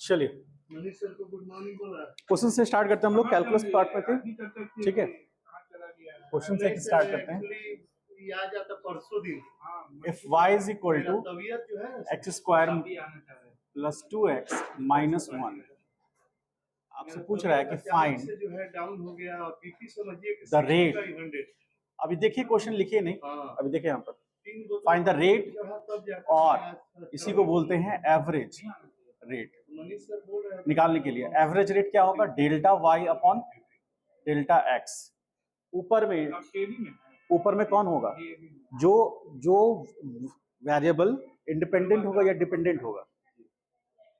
चलिए मनीष सर को good morning बोल रहा है। क्वेश्चन से स्टार्ट करते हैं हम लोग। कैलकुलस पार्ट में थे, ठीक है। क्वेश्चन से स्टार्ट करते हैं। आ जाता परसों दिन। If y is equal to तबीयत जो है x square plus 2x minus 1, आपसे पूछ रहा है कि फाइंड जो है डाउन हो गया और बीपी समझिए कि द रेट। 100। अभी देखिए क्वेश्चन लिखिए नहीं, अभी देखिए यहाँ पर फाइंड द रेट, और इसी को बोलते हैं एवरेज रेट। मनीष सर बोल रहे हैं निकालने के लिए एवरेज रेट क्या होगा, delta y upon delta x। ऊपर में कौन होगा, जो जो वेरिएबल इंडिपेंडेंट होगा या डिपेंडेंट होगा,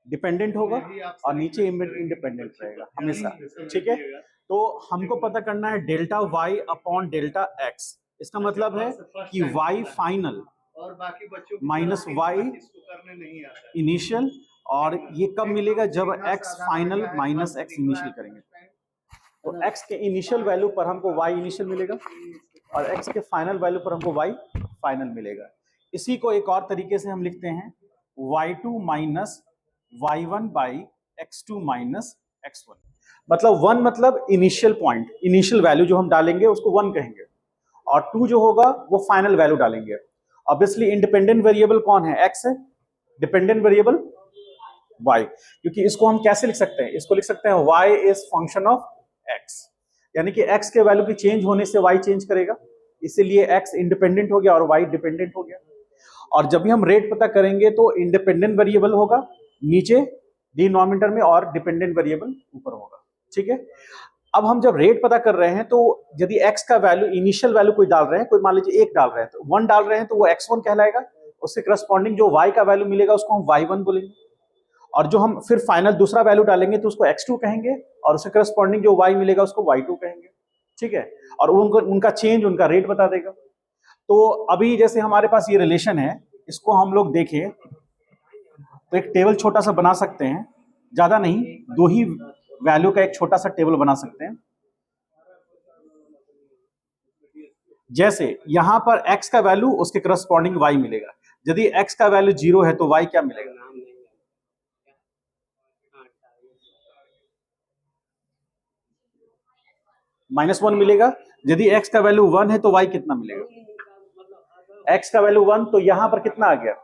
डिपेंडेंट होगा, और नीचे इंडिपेंडेंट रहेगा हमेशा, ठीक है। तो हमको पता करना है delta y upon delta x। इसका मतलब है कि y फाइनल और बाकी बच्चों माइनस y करने नहीं आता इनिशियल, और ये कब मिलेगा, जब x final minus x initial करेंगे। तो x के इनिशियल वैल्यू पर हमको y इनिशियल मिलेगा, और x के फाइनल वैल्यू पर हमको y फाइनल मिलेगा। इसी को एक और तरीके से हम लिखते हैं y2 minus y1 by x2 minus x1। मतलब 1 मतलब इनिशियल पॉइंट, इनिशियल वैल्यू जो हम डालेंगे उसको 1 कहेंगे, और 2 जो होगा वो फाइनल वैल्यू डालेंगे। ऑब्वियसली इंडिपेंडेंट वेरिएबल कौन है, x है, डिपेंडेंट वेरिएबल y। क्योंकि इसको हम कैसे लिख सकते हैं, इसको लिख सकते हैं y is function of x, यानी कि x के वैल्यू की चेंज होने से y चेंज करेगा, इसीलिए x इंडिपेंडेंट हो गया और y डिपेंडेंट हो गया। और जब भी हम रेट पता करेंगे तो इंडिपेंडेंट वेरिएबल होगा नीचे डिनोमिनेटर में और डिपेंडेंट वेरिएबल ऊपर होगा, ठीक है। अब हम जब रेट पता कर रहे हैं तो यदि x का वैल्यू इनिशियल वैल्यू कोई डाल रहे हैं, कोई मान लीजिए 1 डाल रहे हैं, तो 1 डाल रहे हैं तो वो x1 कहलाएगा, उससे करस्पॉन्डिंग जो y का वैल्यू मिलेगा उसको हम y1 बोलेंगे, और जो हम फिर फाइनल दूसरा वैल्यू डालेंगे तो उसको x2 कहेंगे, और उससे करस्पॉन्डिंग जो y मिलेगा उसको y2 कहेंगे, ठीक है। और उनका चेंज उनका रेट बता देगा। तो अभी जैसे हमारे पास ये रिलेशन है, इसको हम लोग देखें तो एक टेबल छोटा सा बना सकते हैं, ज्यादा नहीं, 2 ही वैल्यू का एक छोटा सा टेबल बना सकते हैं। जैसे यहां पर x का वैल्यू उसके करस्पॉन्डिंग y मिलेगा, यदि x का वैल्यू 0 है तो y क्या मिलेगा, -1 मिलेगा। यदि x का वैल्यू 1 है तो y कितना मिलेगा, x का वैल्यू 1, तो यहां पर कितना आ गया,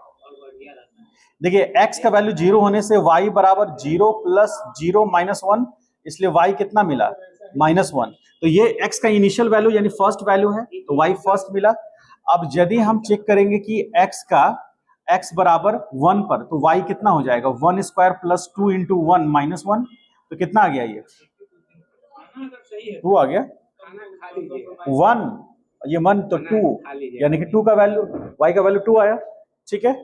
देखिए x का वैल्यू 0 होने से y बराबर 0 प्लस 0 माइनस 1, इसलिए y कितना मिला, -1। तो ये x का इनिशियल वैल्यू यानी फर्स्ट वैल्यू है, तो y फर्स्ट मिला। अब यदि हम चेक करेंगे कि x का x बराबर 1 पर, तो y कितना हो जाएगा, 1 स्क्वायर प्लस 2 इंटू 1 माइनस 1, तो कितना आ गया, ये 2 आ गया, 1 ये 1 तो 2, यानी कि 2 का वैल्यू, y का वैल्यू 2 आया, ठीक है।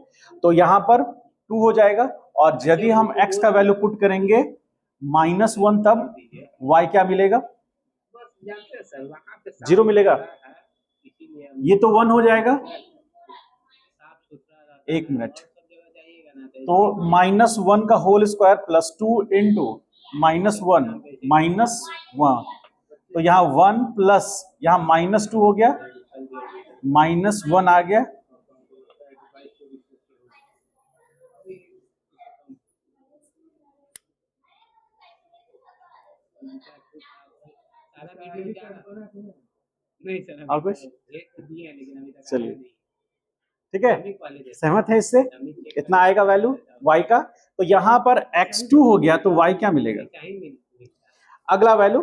तो यहां पर 2 हो जाएगा, और यदि हम x का वैल्यू पुट करेंगे -1, तब y क्या मिलेगा, 0 मिलेगा, ये तो 1 हो जाएगा। एक मिनट, तो -1 का whole square plus 2 into -1 minus 1, तो यहाँ 1 प्लस यहाँ -2 हो गया, -1 आ गया, नहीं सर, और कुछ, चलिए ठीक है, सहमत है इससे, इतना आएगा वैल्यू y का। तो यहां पर x2 हो गया, तो y क्या मिलेगा, अगला वैल्यू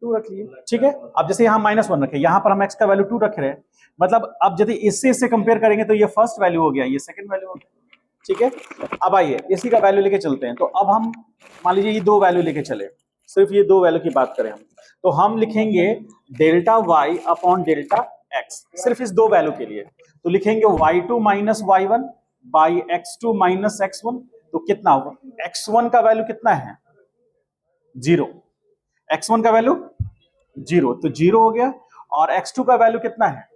2 रख लिए, ठीक है। अब जैसे यहाँ -1 रखे, यहाँ पर हम x का वैल्यू 2 रख रहे हैं, मतलब अब यदि इससे कंपेयर करेंगे तो ये फर्स्ट वैल्यू हो गया, ये सेकंड वैल्यू हो गया, ठीक है। अब आइए इसी का वैल्यू लेके चलते हैं। तो अब हम मान लीजिए ये 2 वैल्यू लेके चले, सिर्फ ये 2 वैल्यू की बात करें हम, तो हम लिखेंगे delta y upon delta x, सिर्फ इस 2 वैल्यू के लिए। तो लिखेंगे y2 minus y1 by x2 minus x1, तो कितना होगा, x1 का वैल्यू कितना है, 0, x1 का वैल्यू 0, तो 0 हो गया, और x2 का वैल्यू कितना है,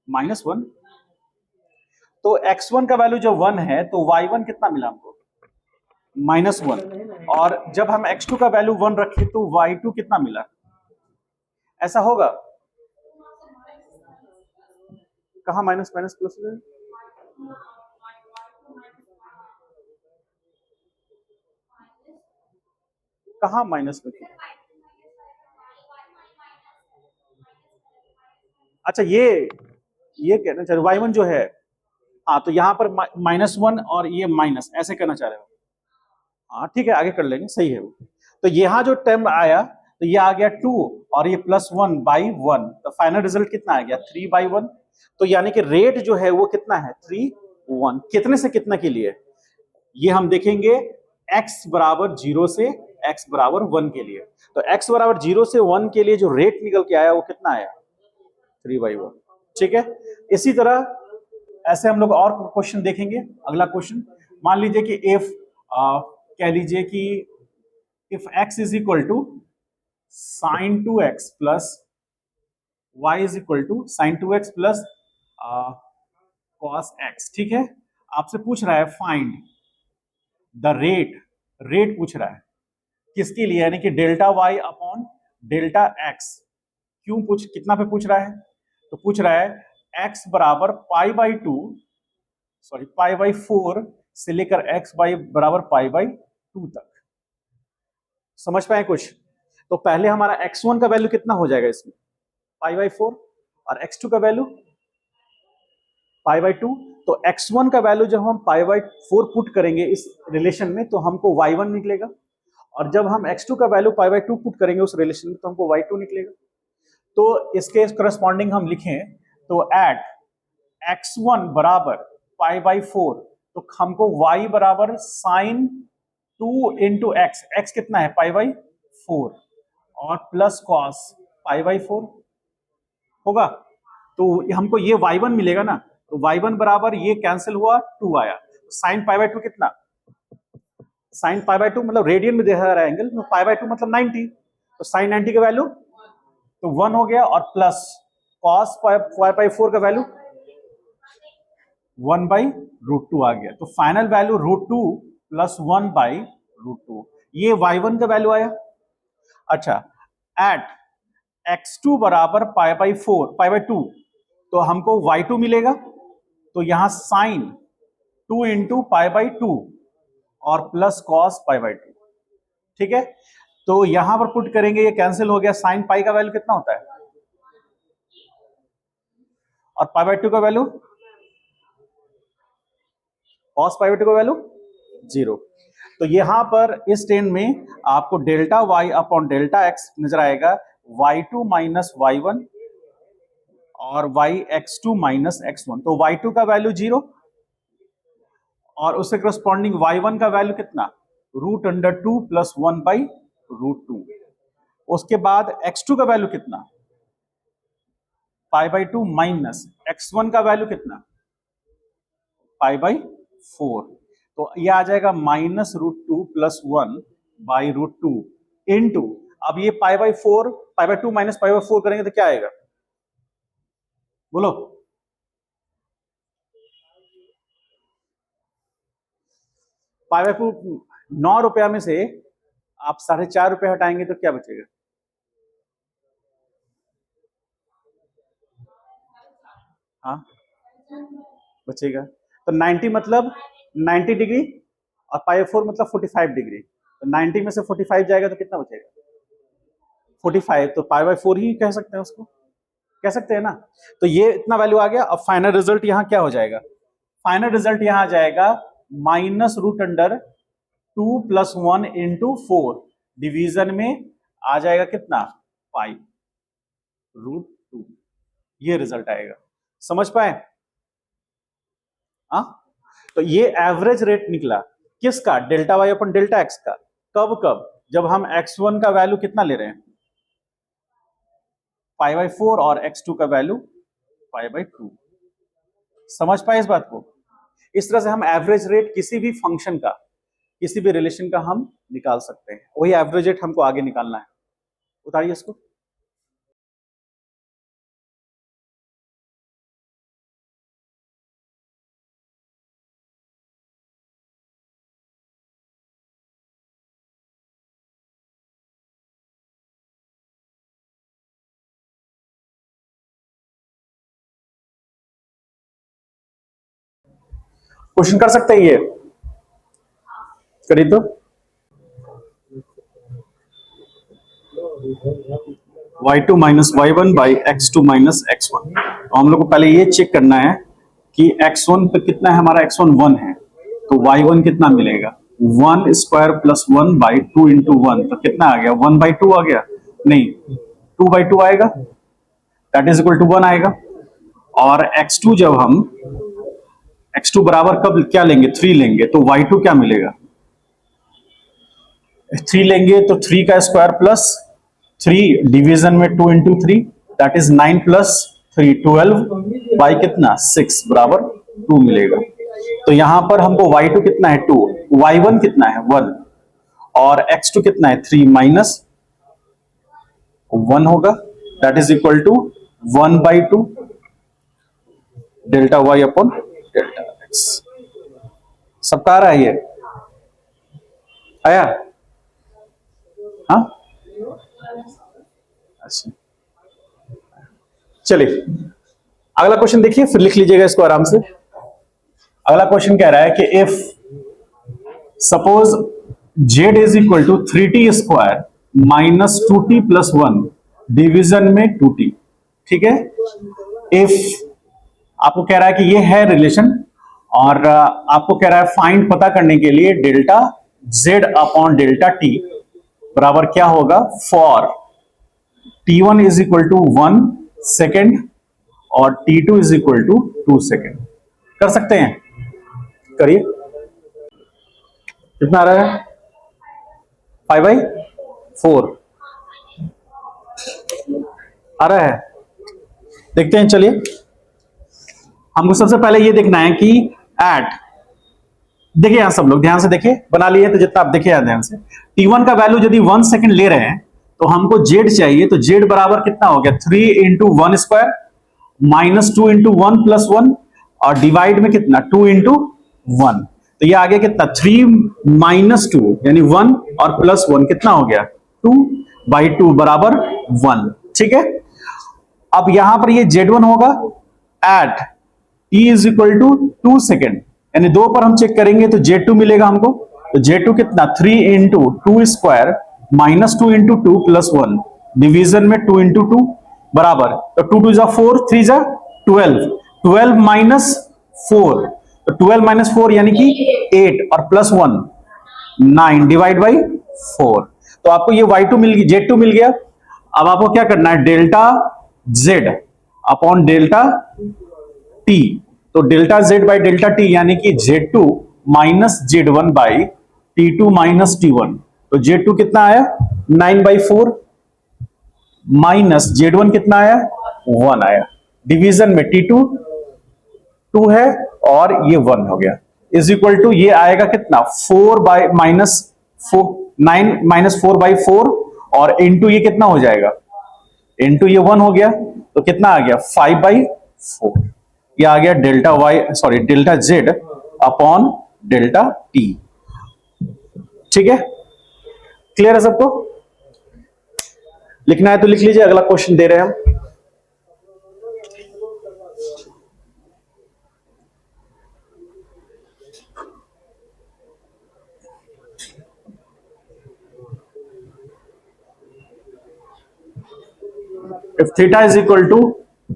-1, तो x1 का वैल्यू जब 1 है तो y1 कितना मिला हमको, -1, और जब हम x2 का वैल्यू 1 रखे तो y2 कितना मिला, ऐसा होगा, कहा माइनस माइनस प्लस कहाँ माइनस में किया? अच्छा ये कहना चाह रहे y1 जो है, हाँ तो यहाँ पर -1 और ये माइनस ऐसे करना चाह रहे हो। हाँ ठीक है, आगे कर लेंगे, सही है वो। तो यहाँ जो टर्म आया तो ये आ गया 2 और ये +1/1, तो फाइनल रिजल्ट कितना आ गया 3/1। तो यानी कि रेट जो है वो कितना है 3/1। कितने से कितना के लिए ये हम देखेंगे, x बराबर 0 से x बराबर 1 के लिए। तो x बराबर 0 से 1 के लिए जो रेट निकल के आया वो कितना आया 3/1। ठीक है, इसी तरह ऐसे हम लोग और क्वेश्चन देखेंगे। अगला क्वेश्चन मान लीजिए कि इफ कह लीजिए कि if x is equal to sin 2x plus y is equal to sin 2x plus cos x। ठीक है, आपसे पूछ रहा है फाइंड द रेट पूछ रहा है किसके लिए, यानी कि delta y upon delta x। क्यों कितना पे पूछ रहा है? तो पूछ रहा है x बराबर पाई बाई 4 से लेकर x बराबर पाई/2 तक। समझ पाए कुछ? तो पहले हमारा x1 का वैल्यू कितना हो जाएगा इसमें पाई/4 और x2 का वैल्यू पाई/2। तो x1 का वैल्यू जब हम पाई/4 पुट करेंगे इस रिलेशन में तो हमको y1 निकलेगा, और जब हम x2 का वैल्यू पाई/2 पुट करेंगे उस रिलेशन में तो हमको y2 निकलेगा। तो इसके करस्पॉन्डिंग हम लिखें तो एट x1 बराबर पाई/4 तो हमको y बराबर साइन 2 इंटू x कितना है पाई/4 और प्लस कॉस पाई/4 होगा। तो हमको ये y1 मिलेगा ना, तो y1 बराबर ये कैंसिल हुआ 2 आया, साइन पाई/2 कितना, साइन पाई/2 मतलब रेडियन में देखा रहा है एंगल, तो पाई/2 मतलब 90, तो साइन 90 का वैल्यू तो 1 हो गया, और प्लस कॉस पाई/4 का वैल्यू 1/√2 आ गया। तो फाइनल वैल्यू √2 प्लस 1/√2, ये y1 का वैल्यू आया। अच्छा, एट x2 बराबर पाई/2 तो हमको y2 मिलेगा, तो यहां साइन 2 इंटू पाई/2 और प्लस कॉस पाई/2। ठीक है, तो यहां पर पुट करेंगे, ये कैंसिल हो गया, साइन पाई का वैल्यू कितना होता है और पाई/2 का वैल्यू, कॉस पाई/2 का वैल्यू 0। तो यहां पर इस टेन में आपको delta y upon delta x नजर आएगा, y2 माइनस y1 और yx2 माइनस x1। तो y2 का वैल्यू 0 और उससे करस्पॉन्डिंग y1 का वैल्यू कितना √2 प्लस 1/√2। उसके बाद x2 का वैल्यू कितना पाई/2 माइनस x1 का वैल्यू कितना पाई/4। तो ये आ जाएगा -√2 प्लस 1/√2 इंटू, अब ये पाई/4 पाई/2 माइनस पाई/4 करेंगे तो क्या आएगा बोलो, पाई/2 ₹9 में से आप ₹4.5 हटाएंगे तो क्या बचेगा, हाँ बचेगा। तो 90 मतलब 90 डिग्री और पाई/4 मतलब 45 डिग्री, तो 90 में से 45 जाएगा तो कितना बचेगा 45, तो पाई/4 ही कह सकते हैं उसको, कह सकते हैं ना। तो ये इतना वैल्यू आ गया। अब फाइनल रिजल्ट यहां क्या हो जाएगा, फाइनल रिजल्ट यहां आ जाएगा -√2 प्लस 1 इंटू 4 डिवीजन में आ जाएगा कितना पाई/2, ये रिजल्ट आएगा। समझ पाए? हाँ, तो ये एवरेज रेट निकला किसका, डेल्टा वाई अपन डेल्टा एक्स का। कब जब हम x1 का वैल्यू कितना ले रहे हैं पाई/4 और x2 का वैल्यू पाई/2। समझ पाए इस बात को? इस तरह से हम एवरेज रेट किसी भी फंक्शन का, किसी भी रिलेशन का हम निकाल सकते हैं। वही एवरेज रेट हमको आगे निकालना है। उतारिए इसको। क्वेश्चन कर सकते हैं ये, करिए तो। y2 minus y1 by x2 minus x1। तो हम लोग को पहले ये चेक करना है कि x1 पे कितना है हमारा, x1 1 है, तो y1 कितना मिलेगा, 1 स्क्वायर प्लस 1 बाई 2 इंटू 1, तो कितना आ गया, 1 बाई 2 आ गया, नहीं 2 बाई 2 आएगा, दैट इज इक्वल टू 1 आएगा। और x2 जब हम x2 बराबर कब क्या लेंगे, 3 लेंगे, तो y2 क्या मिलेगा, 3 लेंगे तो 3 का स्क्वायर प्लस 3 डिवीजन में 2 into 3 that is 9 plus 3 12 by कितना 6 बराबर 2 मिलेगा। तो यहां पर हमको y2 कितना है 2, y1 कितना है 1 और x2 कितना है 3 माइनस 1 होगा, that is equal to 1 by 2 delta y upon delta x। सबका आ रहा है ये, आया? हाँ अच्छा, चलिए अगला क्वेश्चन देखिए, फिर लिख लीजिएगा इसको आराम से। अगला क्वेश्चन कह रहा है कि if suppose z is equal to 3t square minus 2t plus 1 division में 2t, ठीक है। इफ आपको कह रहा है कि ये है रिलेशन और आपको कह रहा है फाइंड पता करने के लिए delta z upon delta t बराबर क्या होगा, for t1 is equal to 1 second और t2 is equal to 2 second. कर सकते हैं, करिए। कितना आ रहा है, 5/4 आ रहा है, देखते हैं। चलिए हमको सबसे पहले ये देखना है कि एट, देखिए यहां सब लोग ध्यान से देखिए, बना लिए तो जितना आप देखिए ध्यान से, t1 का वैल्यू यदि 1 सेकंड ले रहे हैं तो हमको z चाहिए, तो z बराबर कितना हो गया 3 into 1 square minus 2 into 1 plus 1 और डिवाइड में कितना 2 इंटू 1, तो ये आ गया कितना 3 माइनस 2 यानी 1 और प्लस 1 कितना हो गया 2 बाई 2 बराबर 1, ठीक है। अब यहां पर ये z1 होगा at t is equal to 2 second, यानी 2 पर हम चेक करेंगे तो z2 मिलेगा हमको, तो z2 कितना 3 into 2 square minus 2 into 2 plus 1 division में 2 इंटू 2 बराबर, तो 2 2 जा 4 3 जा 12, 12 माइनस 4, तो 12 माइनस 4 यानी कि 8 और प्लस 1 9 डिवाइड बाई 4, तो आपको ये y2 मिल गया, z2 मिल गया। अब आपको क्या करना है, delta z upon delta t, तो delta z by delta t यानी कि z2 minus z1 by t2 minus t1, तो z2 कितना आया 9/4 माइनस z1 कितना आया 1 आया, डिवीजन में t2 2 है और ये 1 हो गया, इज इक्वल टू ये आएगा कितना 4 बाई माइनस 4 9 माइनस 4/4 और इंटू ये कितना हो जाएगा, इंटू ये 1 हो गया, तो कितना आ गया 5/4, ये आ गया delta delta z upon delta t, ठीक है। क्लियर है सबको, लिखना है तो लिख लीजिए, अगला क्वेश्चन दे रहे हैं हम। If theta is equal to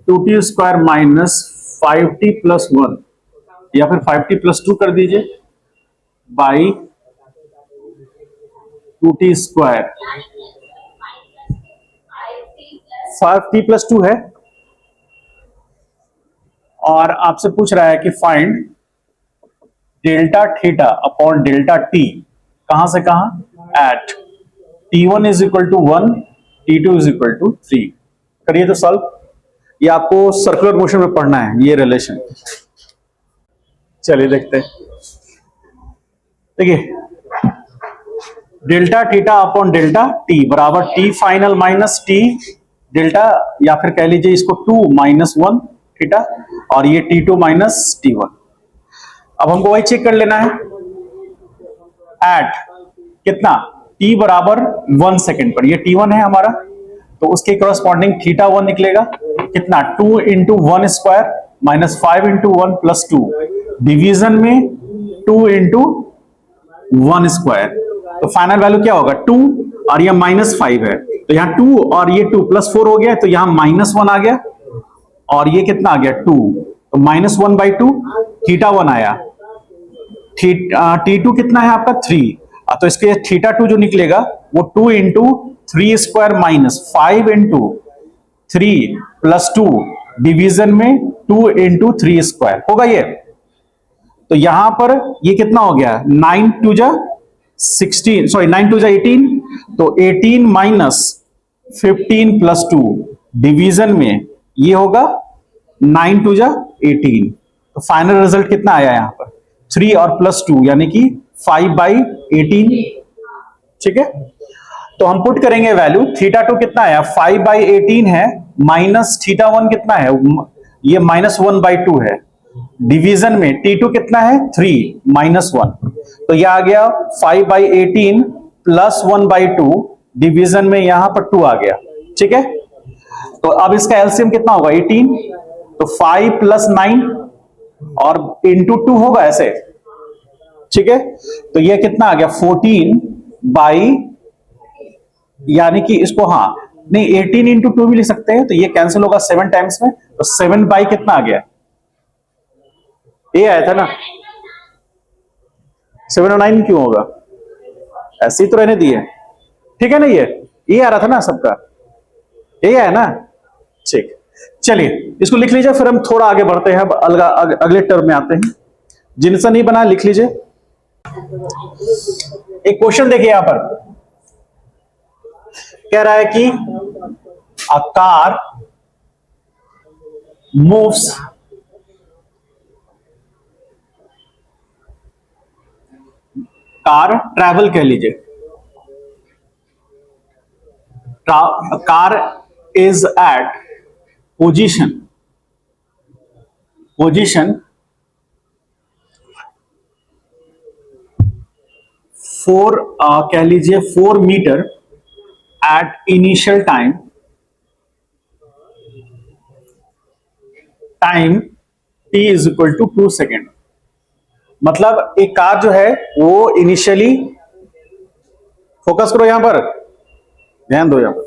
2t square minus 5t plus 1 या फिर 5t प्लस 2 कर दीजिए by 2t square, 5t plus 2 है और आपसे पूछ रहा है कि find delta theta upon delta t, कहां से कहां, at t1 is equal to 1 t2 is equal to 3। करिए तो सॉल्व, ये आपको सर्कुलर मोशन में पढ़ना है ये रिलेशन। चलिए देखते हैं, देखिए delta theta upon delta T बराबर T final minus T delta, या फिर कह लीजिए इसको 2 माइनस 1 थीटा और ये t2 माइनस t1। अब हमको वही चेक कर लेना है, एट कितना t बराबर 1 सेकेंड पर, ये t1 है हमारा, तो उसके कॉरस्पॉन्डिंग थीटा 1 निकलेगा कितना 2 into 1 square minus 5 into 1 plus 2 division में 2 इंटू 1 स्क्वायर, तो फाइनल वैल्यू क्या होगा 2 और ये माइनस 5 है, तो यहाँ 2 और ये 2 +4 हो गया, तो यहाँ -1 आ गया और ये कितना आ गया 2, तो -1/2 θ1 आया। T2 कितना है आपका 3, तो इसके θ2 जो निकलेगा वो 2 × 3² -5 × 3 + 2 डिवीजन में 2 × 3² होगा ये। तो यहां पर ये कितना हो गया 9 2 जा 16, सॉरी 9 2 जा 18, तो 18 - 15 + 2 डिवीजन में ये होगा 9 2 जा 18। तो फाइनल रिजल्ट कितना आया यहां पर 3 और +2 यानी कि 5/18। ठीक है, तो हम पुट करेंगे वैल्यू। θ2 कितना आया 5/18 है, माइनस θ1 कितना है, ये -1/2 है, डिवीजन में T2 कितना है 3 -1, तो ये आ गया 5/18 + 1/2 डिवीजन में यहां पर 2 आ गया। ठीक है, तो अब इसका एलसीएम कितना होगा 18, तो 5 + 9 और इंटू 2 होगा ऐसे। ठीक है, तो ये कितना आ गया 14 यानी कि इसको हाँ नहीं 18 × 2 भी लिख सकते हैं, तो ये कैंसिल होगा 7 टाइम्स में, तो 7 कितना आ गया, ये आया था ना 7 और 9 क्यों होगा, ऐसे ही तो रहने दिए। ठीक है ना, ये आ रहा था ना सबका, यही आया ना। ठीक, चलिए इसको लिख लीजिए, फिर हम थोड़ा आगे बढ़ते हैं। अब अगले टर्म में आते हैं, जिनसे नहीं बना लिख लीजिए। एक क्वेश्चन देखिए यहां पर कह रहा है कि a car moves car travel कह लीजिए, कार इज एट पोजीशन 4 कह लीजिए 4 metre at initial time t is equal to 2 second. मतलब एक कार जो है वो इनिशियली, फोकस करो यहां पर, ध्यान दो, यहां पर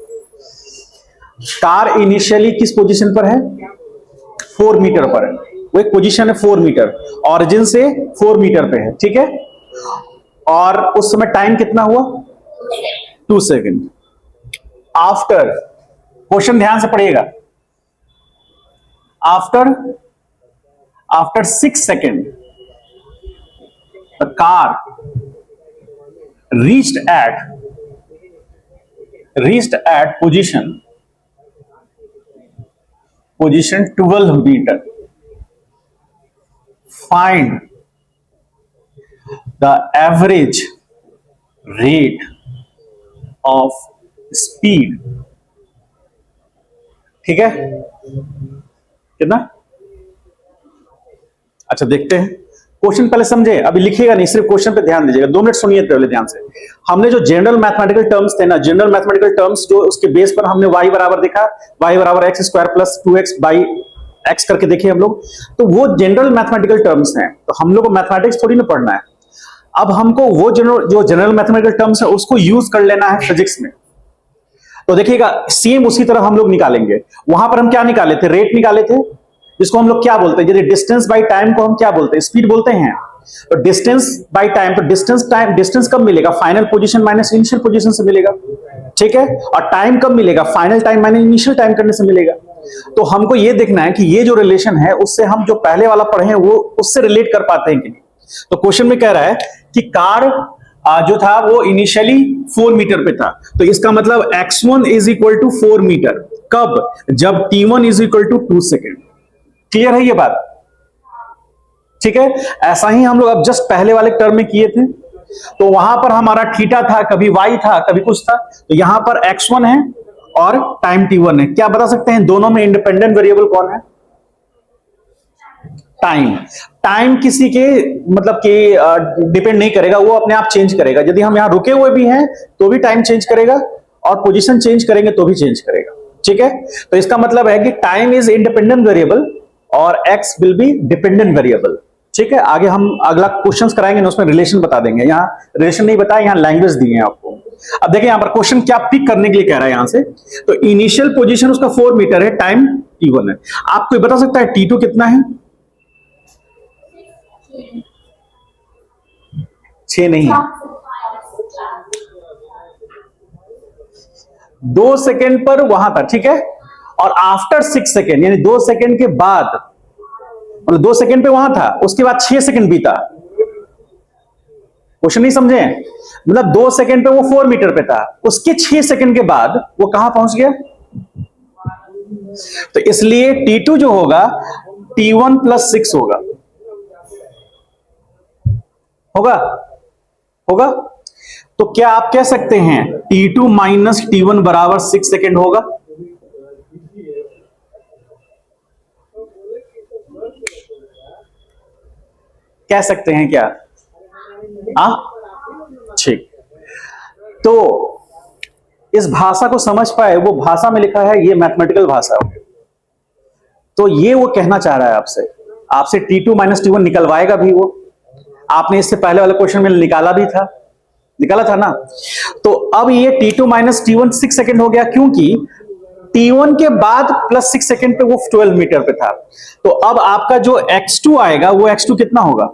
कार इनिशियली किस पोजीशन पर है 4 मीटर पर है, वो एक पोजीशन है 4 मीटर, ऑरिजिन से 4 मीटर पे है। ठीक है, और उस समय टाइम कितना हुआ 2 सेकेंड। आफ्टर, क्वेश्चन ध्यान से पढ़िएगा, after 6 second the car reached at position 12 meter. Find the average rate of speed. ठीक है, कितना, अच्छा देखते हैं क्वेश्चन, पहले समझे, अभी लिखिएगा नहीं, सिर्फ क्वेश्चन पे ध्यान दीजिएगा। 2 मिनट सुनिए पहले ध्यान से। हमने जो जनरल मैथमेटिकल टर्म्स थे ना, जनरल मैथमेटिकल टर्म्स जो उसके बेस पर हमने y बराबर देखा, y बराबर x² + 2x/x करके देखे हम लोग, तो वो जनरल मैथमेटिकल टर्म्स हैं। तो हम लोग को मैथमेटिक्स थोड़ी ना पढ़ना है, अब हमको वो जो जनरल मैथमेटिकल टर्म्स है उसको यूज कर लेना है फिजिक्स में। तो देखिएगा सेम उसी तरह हम लोग निकालेंगे। वहां पर हम क्या निकाले थे, रेट निकाले थे, जिसको हम लोग क्या बोलते हैं, जैसे डिस्टेंस बाय टाइम को हम क्या बोलते हैं, स्पीड बोलते हैं। तो डिस्टेंस बाय टाइम, तो डिस्टेंस कब मिलेगा, final position minus initial position से मिलेगा। ठीक है, और टाइम कब मिलेगा, final time minus initial time करने से मिलेगा। तो हमको ये देखना है कि ये जो रिलेशन है उससे हम जो पहले वाला पढ़े हैं वो उससे रिलेट कर पाते हैं कि नहीं। तो क्वेश्चन में कह रहा है कि कार जो था वो इनिशियली 4 मीटर पे था, तो इसका मतलब x1 is equal to 4 metre, कब, जब t1 is equal to 2 second. Clear है ये बात, ठीक है। ऐसा ही हम लोग अब जस्ट पहले वाले टर्म में किए थे, तो वहां पर हमारा थीटा था, कभी y था, कभी कुछ था, तो यहां पर x1 है और टाइम t1 है। क्या बता सकते हैं दोनों में इंडिपेंडेंट वेरिएबल कौन है, टाइम किसी के मतलब कि डिपेंड नहीं करेगा, वो अपने आप चेंज करेगा। यदि हम यहां रुके हुए भी हैं तो भी टाइम चेंज करेगा, और पोजीशन चेंज करेंगे तो भी चेंज करेगा। ठीक है, तो इसका मतलब है कि टाइम इज इंडिपेंडेंट वेरिएबल और x will be dependent variable. ठीक है, आगे हम अगला क्वेश्चंस कराएंगे ना, उसमें रिलेशन बता देंगे। यहाँ रिलेशन नहीं बताया, यहाँ लैंग्वेज दी है आपको। अब देखिए यहां पर क्वेश्चन क्या पिक करने के लिए कह रहा है यहां से, तो इनिशियल पोजीशन उसका 4 मीटर है, टाइम t1 है। आपको ये बता सकता है t2 कितना है? 6 नहीं है, 2 सेकेंड पर वहां था, ठीक है। और आफ्टर 6 सेकेंड यानी 2 सेकेंड के बाद, मतलब 2 सेकेंड पे वहां था, उसके बाद 6 सेकेंड बीता। क्वेश्चन नहीं समझे? मतलब 2 सेकेंड पे वो 4 मीटर पे था, उसके 6 सेकेंड के बाद वो कहां पहुंच गया? तो इसलिए T2 जो होगा T1 + 6 होगा, होगा होगा। तो क्या आप कह सकते हैं T2 - T1 = 6 सेकेंड होगा? कह सकते हैं क्या? ठीक। तो इस भाषा को समझ पाए, वो भाषा में लिखा है, ये मैथमेटिकल भाषा है। तो ये वो कहना चाह रहा है आपसे, आपसे T2 - T1 निकलवाएगा भी वो। आपने इससे पहले वाले क्वेश्चन में निकाला था ना। तो अब ये T2 - T1 6 सेकेंड हो गया, क्योंकि T1 के बाद +6 सेकेंड पे वो 12 मीटर पे था। तो अब आपका जो x2 आएगा, वो x2 कितना होगा?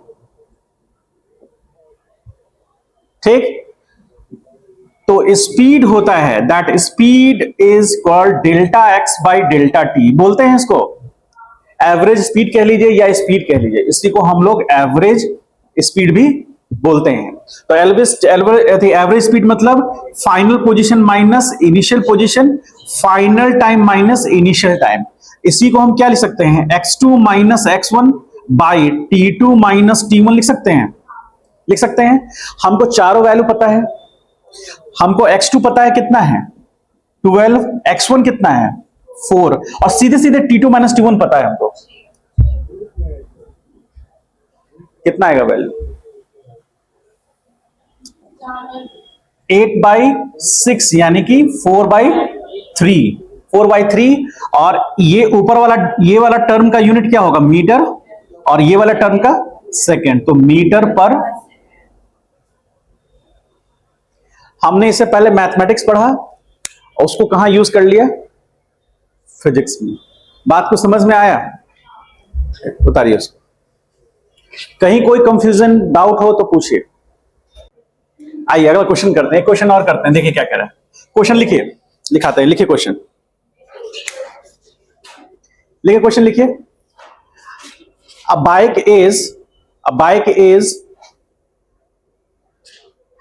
ठीक। तो स्पीड होता है, that speed is called ΔX/ΔT, बोलते हैं इसको। एवरेज स्पीड कह लीजिए या स्पीड कह लीजिए, इसी को हम लोग एवरेज स्पीड भी बोलते हैं। तो एवरेज स्पीड मतलब final position minus initial position, final time minus initial time. इसी को हम क्या लिख सकते हैं? x2 - x1 by T2 - T1 लिख सकते हैं। हमको चारों वैल्यू पता है। हमको x2 पता है कितना है 12, x1 कितना है 4, और सीधे सीधे T2 - T1 पता है हमको। कितना आएगा वैल्यू? 8/6 यानी कि 4/3। और ये ऊपर वाला, ये वाला टर्म का यूनिट क्या होगा? मीटर, और ये वाला टर्म का सेकेंड। तो मीटर पर, हमने इससे पहले मैथमेटिक्स पढ़ा और उसको कहां यूज कर लिया? फिजिक्स में। बात को समझ में आया? उतारिए उसको। कहीं कोई कंफ्यूजन डाउट हो तो पूछिए। आइए अगला क्वेश्चन करते हैं, क्वेश्चन और करते हैं, देखिए क्या कह रहा है। क्वेश्चन लिखिए, लिखाते हैं, लिखिए क्वेश्चन, लिखिए। A bike is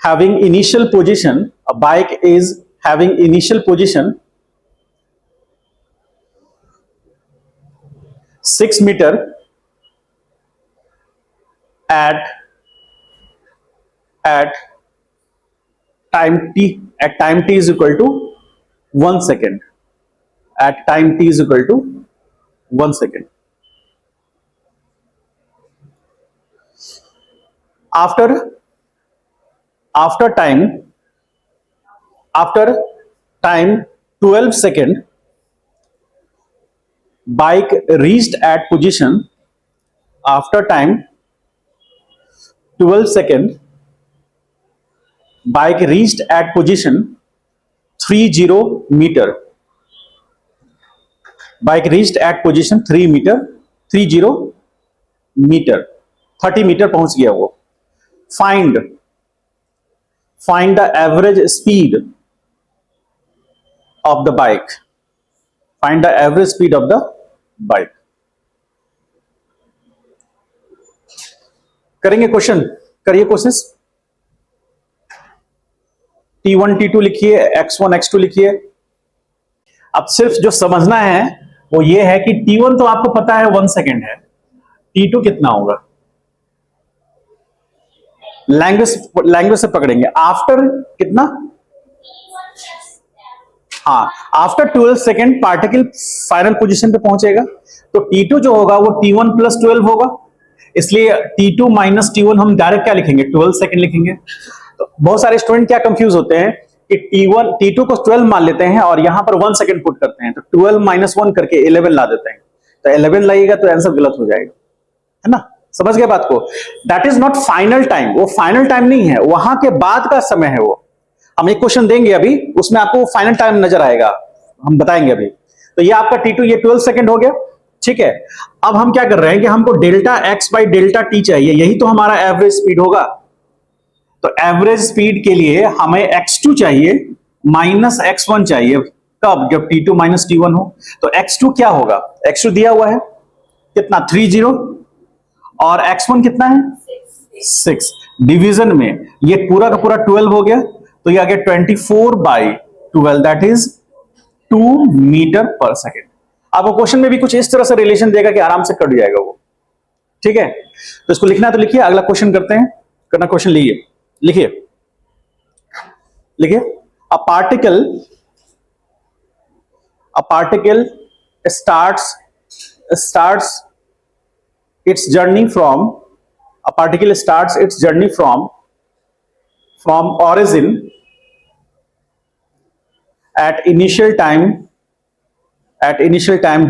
having initial position, a bike is having initial position 6 meter at time t is equal to 1 second, at time t is equal to 1 second. After time 12 second, bike reached at position, after time 12 second, bike reached at position 30 meter. Bike reached at position 30 meter, 30 metre पहुंच गया वो। Find the average speed of the bike. Find the average speed of the bike. करेंगे question, करिए कोशिश। T1 T2 लिखिए, x1 x2 लिखिए। अब सिर्फ जो समझना है वो ये है कि T1 तो आपको पता है 1 सेकेंड है, T2 कितना होगा? लैंग्वेज से पकड़ेंगे। आफ्टर कितना? हाँ, after 12 second particle final position पे पहुंचेगा। तो T2 जो होगा वो T1 + 12 होगा, इसलिए T2 - T1 हम डायरेक्ट क्या लिखेंगे? 12 सेकेंड लिखेंगे। तो बहुत सारे स्टूडेंट क्या कंफ्यूज होते हैं कि T2 को 12 मान लेते हैं और यहां पर 1 सेकेंड पुट करते हैं, तो 12 - 1 करके 11 ला देते हैं। तो 11 लाइएगा तो आंसर गलत हो जाएगा, है ना? समझ गए बात को? That is not final time, वो फाइनल टाइम नहीं है, वहां के बाद का समय है वो। हम एक क्वेश्चन देंगे अभी, उसमें आपको फाइनल टाइम नजर आएगा, हम बताएंगे अभी। तो ये आपका T2, ये 12 सेकंड हो गया, ठीक है। अब हम क्या कर रहे हैं कि हमको delta x by delta T चाहिए, यही तो हमारा एवरेज स्पीड होगा। तो एवरेज स्पीड के लिए हमें x2 चाहिए माइनस x1 चाहिए, कब? जब T2 माइनस T1 हो। तो x2 क्या होगा? x2 दिया हुआ है कितना? 30, और x1 कितना है? 6। डिवीजन में ये पूरा का पूरा 12 हो गया, तो ये आ गया 24/12, दैट इज 2 मीटर पर सेकेंड। आपको क्वेश्चन में भी कुछ इस तरह से रिलेशन देगा कि आराम से कट जाएगा वो, ठीक है। तो इसको लिखना है तो लिखिए, अगला क्वेश्चन करते हैं। करना क्वेश्चन लिखिए, लिखिए a particle starts its journey from origin at initial time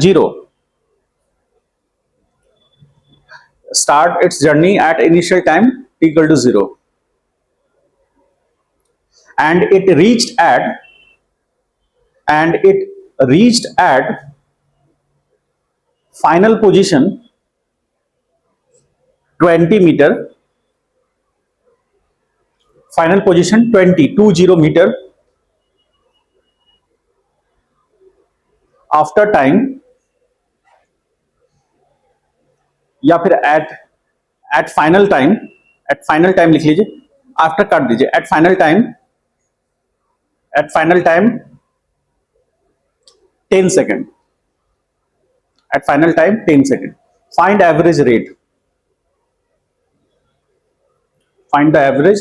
0. Start its journey at initial time equal to 0, and it reached at final position 20 meter, final position 20 meter after time, या फिर eight final time लिख लीजिए, after काट दीजिए, at final time 10 second, at final time 10 second. Find average rate, find the average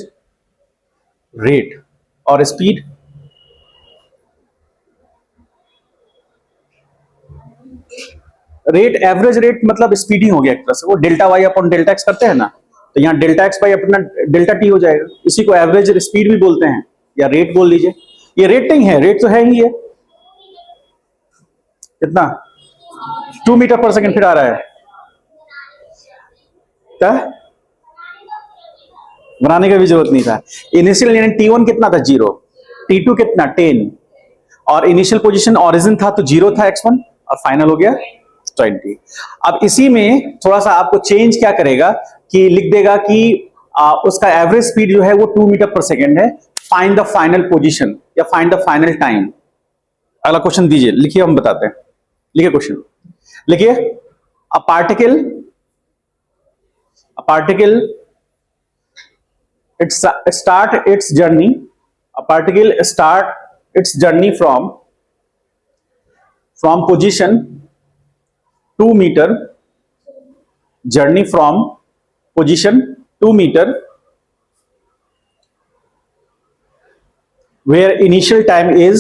rate और speed. Rate, average rate मतलब speed ही हो गया एक तरह से, वो delta y upon delta x करते हैं ना, तो यहाँ डेल्टा एक्स बाई अपना डेल्टा टी हो जाएगा, इसी को एवरेज स्पीड भी बोलते हैं, या रेट बोल लीजिए। ये रेट नहीं है, रेट तो है ही है, कितना? 2 मीटर पर सेकेंड फिर आ रहा है, क्या बनाने का भी जरूरत नहीं था। इनिशियल यानी T1 कितना था? 0, T2 कितना? 10, और इनिशियल पोजीशन ओरिजिन था तो 0 था x1, और फाइनल हो गया 20। अब इसी में थोड़ा सा आपको चेंज क्या करेगा कि लिख देगा कि उसका एवरेज स्पीड जो है वो 2 मीटर पर सेकेंड है। फाइंड द फाइनल पोजीशन या फाइंड द फाइनल टाइम। अगला क्वेश्चन दीजिए, लिखिए, हम बताते हैं। लिखिए क्वेश्चन, लिखिए a particle start its journey from position 2 meter, where initial time is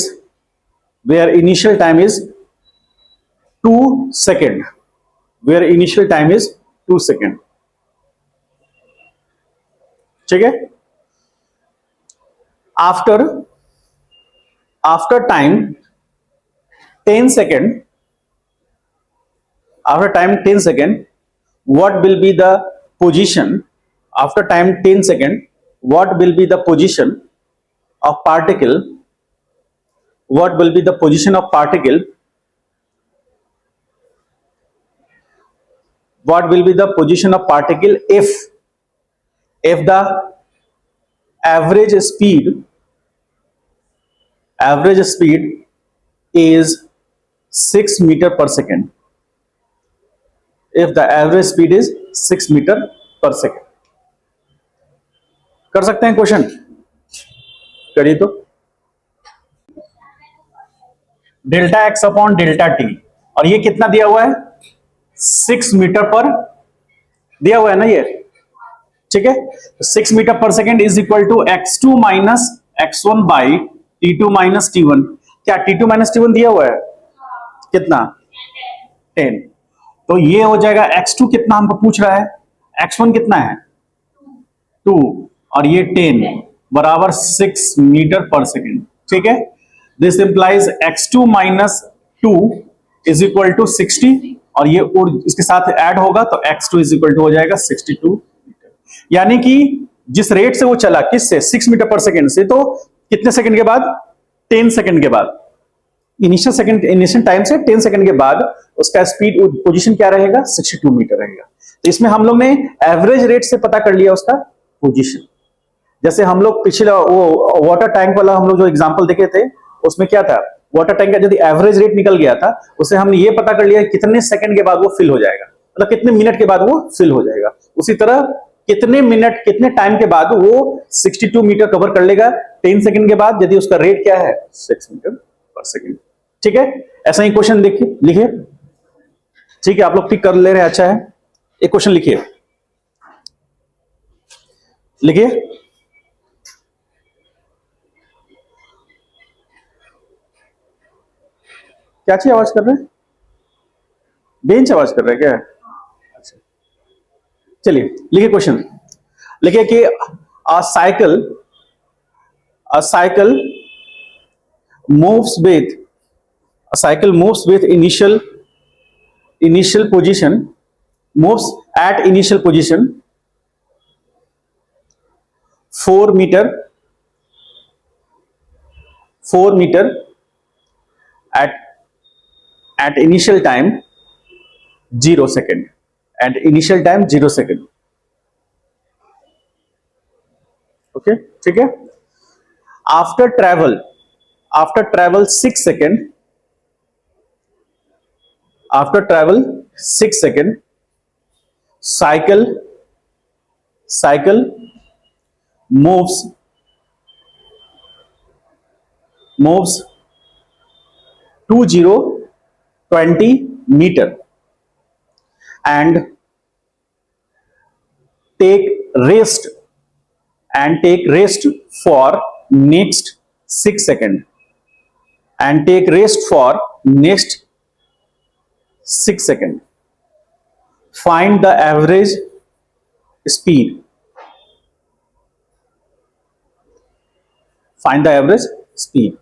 2 second, ठीक है। after time 10 second, what will be the position? After time 10 second, what will be the position of particle? What will be the position of particle? What will be the position of particle if the average speed is 6 meter per second? If the average speed is 6 meter per second. कर सकते हैं question, करिए तो। Delta x upon delta T, और ये कितना दिया हुआ है? 6 मीटर पर दिया हुआ है ना ये, ठीक है। 6 मीटर पर second is equal to x2 minus x1 by T2 minus T1। क्या T2 माइनस T1 दिया हुआ है? कितना? 10। तो ये हो जाएगा x2 कितना हमको पूछ रहा है, x1 कितना है? 2, और ये 10 बराबर 6 मीटर पर सेकेंड, ठीक है। This implies x2 minus 2 is equal to 60, और ये इसके साथ ऐड होगा तो x2 इज इक्वल टू हो जाएगा 62 मीटर। यानी कि जिस रेट से वो चला, किससे? 6 मीटर पर सेकेंड से, तो कितने सेकंड के बाद? 10 सेकंड के बाद। इनिशियल टाइम से 10 सेकंड के बाद उसका स्पीड पोजीशन क्या रहेगा? 62 मीटर रहेगा। तो इसमें हम लोग ने एवरेज रेट से पता कर लिया उसका पोजीशन। जैसे हम लोग पिछला वो वाटर टैंक वाला हम लोग जो एग्जांपल देखे थे, उसमें क्या था? वाटर टैंक का यदि एवरेज रेट निकल गया था, उससे हमने ये पता कर लिया कितने सेकंड के बाद वो फिल हो जाएगा, मतलब कितने मिनट के बाद वो फिल हो जाएगा। उसी तरह कितने मिनट, कितने टाइम के बाद वो 62 मीटर कवर कर लेगा 10 सेकंड के बाद, यदि उसका रेट क्या है? 6 मीटर पर सेकंड। ठीक है, ऐसा ही क्वेश्चन देखिए, लिखिए। ठीक है, आप लोग टिक कर ले रहे हैं, अच्छा है। एक क्वेश्चन लिखिए, लिखिए। क्या चीज आवाज कर रहे हैं? बेंच आवाज कर रहे हैं क्या? अच्छा, चलिए लिखिए क्वेश्चन। लिखिए कि अ cycle moves with initial position, moves at initial position 4 meter at initial time 0 second, at initial time 0 second। Okay, ठीक है। After travel 6 second, after travel 6 second cycle moves 20 meter and take rest for next 6 second, and take rest for next 6 second। Find the average speed, find the average speed।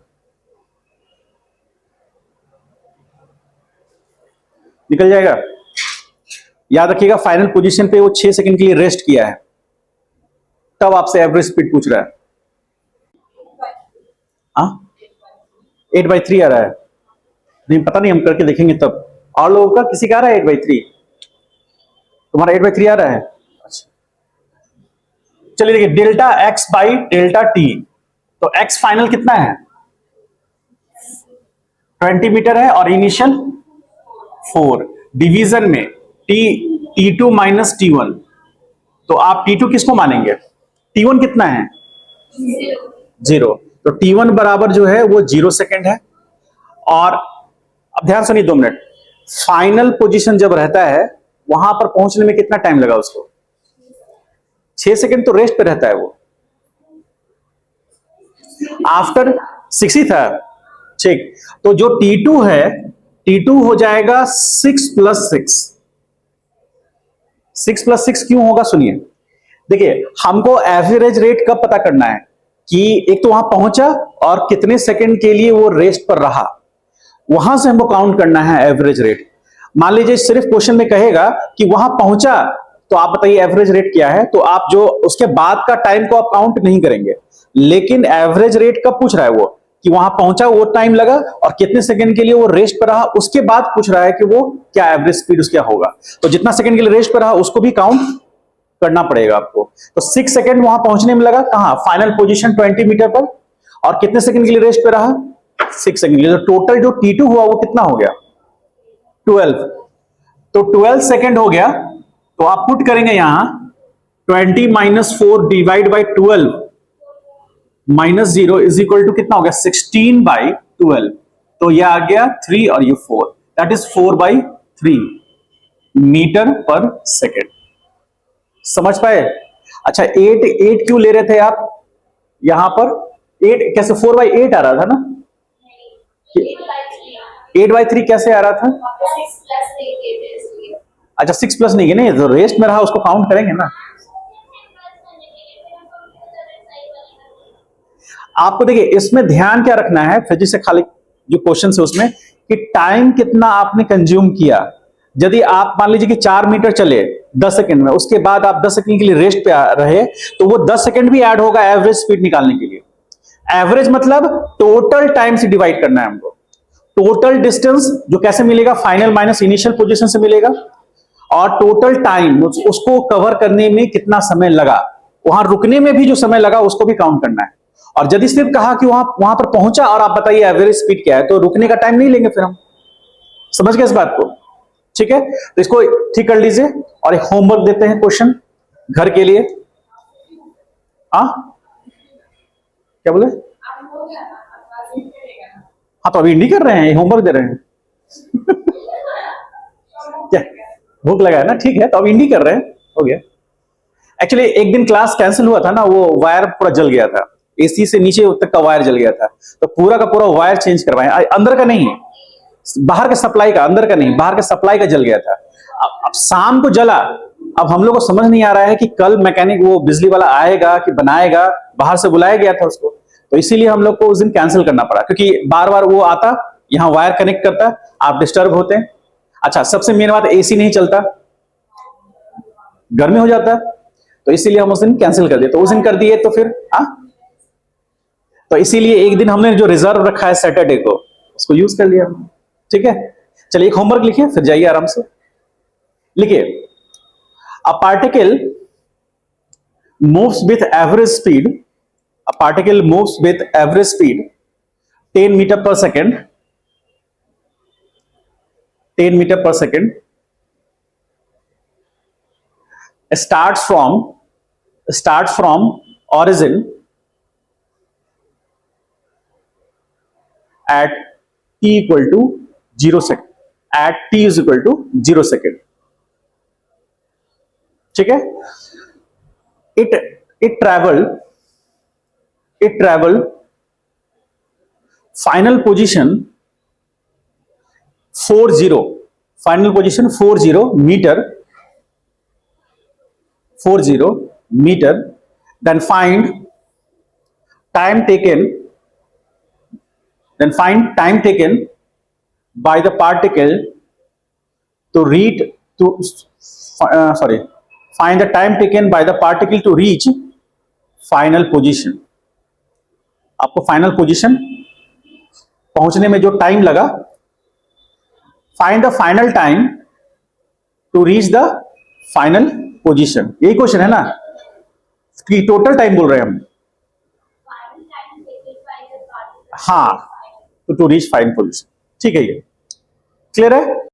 निकल जाएगा। याद रखिएगा, final position पे वो 6 second के लिए rest किया है, तब आपसे एवरेज स्पीड पूछ रहा है। 8/3 आ रहा है? नहीं पता नहीं, हम करके देखेंगे तब। और लोगों का किसी का आ रहा है 8/3? तुम्हारा 8/3 आ रहा है? अच्छा, चलिए देखिए, delta x by delta T. तो एक्स फाइनल कितना है? 20 मीटर है और इनिशियल 4। डिवीजन में T2 माइनस T1, तो आप T2 किसको मानेंगे? T1 कितना है? 0। तो T1 बराबर जो है वो 0 सेकेंड है। और अब ध्यान सुनिए 2 मिनट, फाइनल पोजीशन जब रहता है वहां पर पहुंचने में कितना टाइम लगा उसको? 6 सेकेंड तो रेस्ट पे रहता है वो। आफ्टर 6 ही था, ठीक। तो जो T2 है, T2 हो जाएगा 6 + 6। 6 + 6 क्यों होगा? सुनिए, देखिए हमको एवरेज रेट कब पता करना है कि एक तो वहां पहुंचा और कितने सेकंड के लिए वो रेस्ट पर रहा, वहां से हमको काउंट करना है एवरेज रेट। मान लीजिए सिर्फ क्वेश्चन में कहेगा कि वहां पहुंचा, तो आप बताइए एवरेज रेट क्या है, तो आप जो उसके बाद का टाइम को आप काउंट नहीं करेंगे। लेकिन एवरेज रेट कब पूछ रहा है वो? कि वहां पहुंचा, वो टाइम लगा और कितने सेकंड के लिए वो रेस्ट पर रहा, उसके बाद पूछ रहा है कि वो क्या एवरेज स्पीड उसका होगा। तो जितना सेकंड के लिए रेस्ट पर रहा उसको भी काउंट करना पड़ेगा आपको। तो 6 सेकंड वहां पहुंचने में लगा, कहां? फाइनल पोजीशन 20 मीटर पर। और कितने सेकंड के लिए रेस्ट पे रहा? 6 सेकंड के लिए। तो टोटल जो T2 हुआ वो कितना हो गया? 12। तो 12 सेकंड हो गया। तो आप पुट करेंगे यहां 20 - 4 divide by 12 - 0 is equal to कितना हो गया? 16/12। तो यह आ गया 3 और ये 4, दैट इज 4/3 मीटर पर सेकेंड। समझ पाए? अच्छा, 8 क्यों ले रहे थे आप यहां पर? 8 कैसे? 4/8 आ रहा था ना? 8/3 कैसे आ रहा था? अच्छा, 6 प्लस नहीं है ना, जो रेस्ट में रहा उसको काउंट करेंगे ना। आपको देखिए इसमें ध्यान क्या रखना है, फिजिक्स से खाली जो क्वेश्चन है उसमें, कि टाइम कितना आपने कंज्यूम किया। यदि आप मान लीजिए कि 4 मीटर चले 10 सेकंड में, उसके बाद आप 10 सेकंड के लिए रेस्ट पे रहे, तो वो 10 सेकंड भी ऐड होगा एवरेज स्पीड निकालने के लिए। एवरेज मतलब टोटल टाइम से डिवाइड करना है हमको। टोटल डिस्टेंस जो कैसे मिलेगा, फाइनल माइनस इनिशियल पोजीशन से मिलेगा, और टोटल टाइम उसको कवर करने में कितना समय लगा, वहां रुकने में भी जो समय लगा उसको भी काउंट करना है। और यदि सिर्फ कहा कि वहां पर पहुंचा और आप बताइए एवरेज स्पीड क्या है, तो रुकने का टाइम नहीं लेंगे फिर हम। समझ गए इस बात को? ठीक है, तो इसको ठीक कर लीजिए और एक होमवर्क देते हैं क्वेश्चन घर के लिए। क्या बोले? हाँ, तो अभी नहीं कर रहे हैं, होमवर्क दे रहे हैं। क्या भूख लगा है ना? ठीक है, तो अभी नहीं कर रहे हैं, हो गया। एक्चुअली एक दिन क्लास कैंसिल हुआ था ना, वो वायर पूरा जल गया था, एसी से नीचे तक का वायर जल गया था, तो पूरा का पूरा वायर चेंज करवाए। अंदर का नहीं, बाहर के सप्लाई का, अंदर का नहीं, बाहर के सप्लाई का जल गया था। अब शाम को जला, अब हम लोग को समझ नहीं आ रहा है कि कल मैकेनिक वो बिजली वाला आएगा कि बनाएगा, बाहर से बुलाया गया था उसको, तो इसीलिए हम लोग को उस दिन कैंसिल करना पड़ा, क्योंकि बार बार वो आता, यहाँ वायर कनेक्ट करता, आप डिस्टर्ब होते हैं। अच्छा, सबसे मेन बात, एसी नहीं चलता, गर्मी हो जाता, तो इसीलिए हम उस दिन कैंसिल कर दिए। तो उस दिन कर दिए तो फिर तो इसीलिए एक दिन हमने जो रिजर्व रखा है सैटरडे को, उसको यूज कर लिया। ठीक है, चलिए एक होमवर्क लिखिए, फिर जाइए आराम से। लिखिए, a particle moves with average speed, a particle moves with average speed 10 metre पर सेकेंड, 10 metre per second, starts from origin at t equal to 0 second, at t is equal to 0 second. ठीक है, it traveled final position 40 meter, 40 meter, then find time taken by the particle to find the time taken by the particle to reach final position. आपको final position पहुंचने में जो time लगा, find the final time to reach the final position. यही question है ना, कि total time बोल रहे हैं हम। हाँ, टू रीच फाइनल पोजीशन। ठीक है, ये क्लियर है?